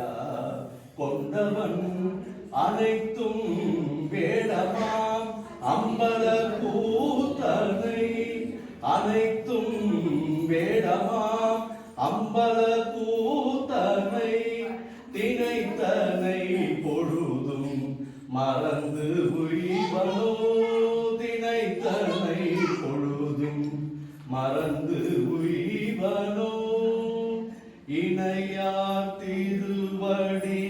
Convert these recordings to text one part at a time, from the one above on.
ஐயா கொண்டவன் அனைத்தும் வேடமாம் அம்பல கூத்தனை அனைத்தும் வேடமாம் அம்பல கூத்தனை தினைத்தனை பொழுதும் மறந்து உய்வனோ தினைத்தனை பொழுதும் மறந்து உய்வனோ இணையார் திருவடி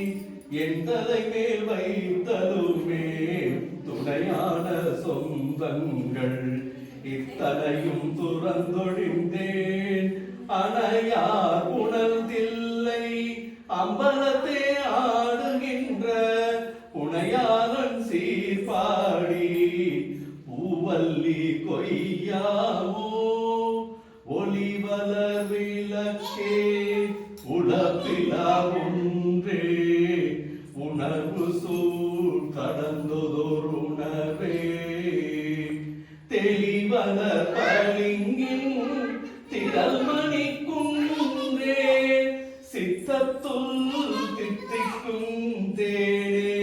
எந்தலை மேல் வைத்தலுமே துணையான சொந்தங்கள் இத்தனையும் துறந்தொழிந்தேன் அணையார் உணர்ந்தில்லை அம்பலத்தே ஆடுகின்ற புனையாளன் சீர்பாடி பூவல்லி கொய்யாமோ ஒளிவலர் விளக்கே உலப்பிலா ஒன்றே உணர்வு சூழ் கடந்ததோர் உணர்வே தெளிவல பளிங்கின் திரள்மணி குன்றே சித்தத்துள் தித்திக்கும் தேனே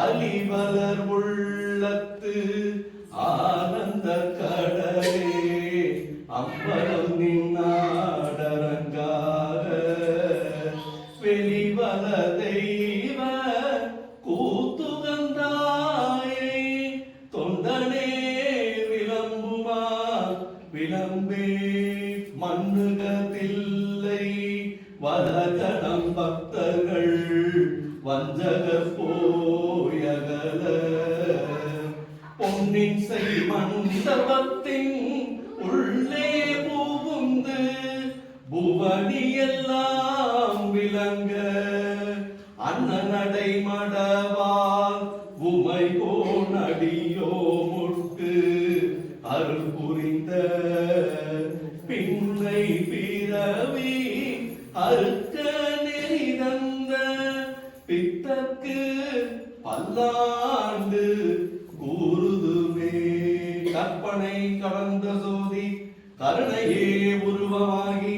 அலிவலர் உள்ளத்து ஆனந்த கடலே அம்பலம் நின்னாடரங்காக வெளிவல தெய்வ கூத்துகந்தாயை தொண்டனே விளம்புமா விளம்பே மண்ணுகதில்லை வலகணம் பக்தர்கள் வஞ்சகர் போயகல பொன்னின் செய் மண்டபத்தின் உள்ளே புகுந்து புவனி எல்லாம் விளங்க அண்ணனடை மடவால் உமை கோணடியோ முட்டு அருள் புரிந்த பின்னை பிறவி அறுக்க நெறிதந்த பித்தற்கு பல்லாண்டு கூறுதுமே கற்பனை கடந்த சோதி கருணையே உருவமாகி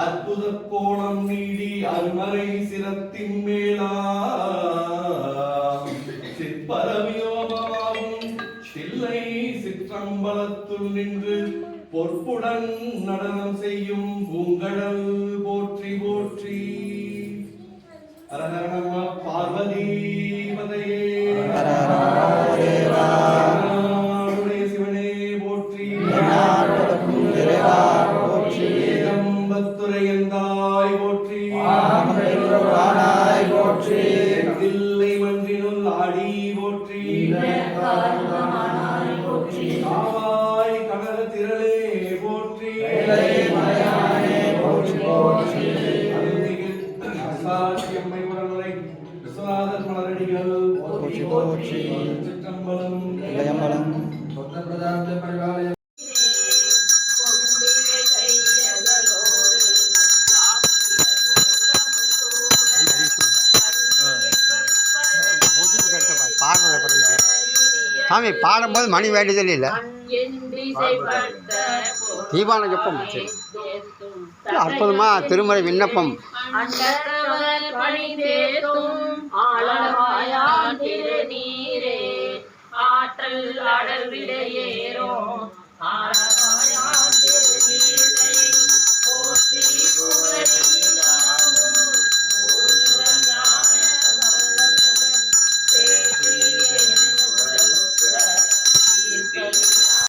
அற்புத கோணம் நீடி அருமறை சிரத்தின் மேலா சிற்பரவியோகமாகும் சில்லை சிற்றம்பலத்துள் நின்று பொற்புடன் நடனம் செய்யும் பூங்கடல் போற்றி போற்றி. ஹரஹர நம பார்வதி பதையே சிவனே போற்றி ஏகம்பத்துரையந்தாய் போற்றி போற்றி தில்லை மன்றினுள் ஆடி போற்றி காவாய் கனக திரளே போற்றி அம்மை உடனுரை விஸ்வநாதர் மலரடிகள் போற்றி போற்றி சிற்றம்பலம் இளையம்பலம் சொந்த பிரதான பரிவாலயம் சாமி பாடும்போது மணி வேண்டியதில்லை இல்லை தீபாவளி எப்பம் அற்புதமாக திருமறை விண்ணப்பம்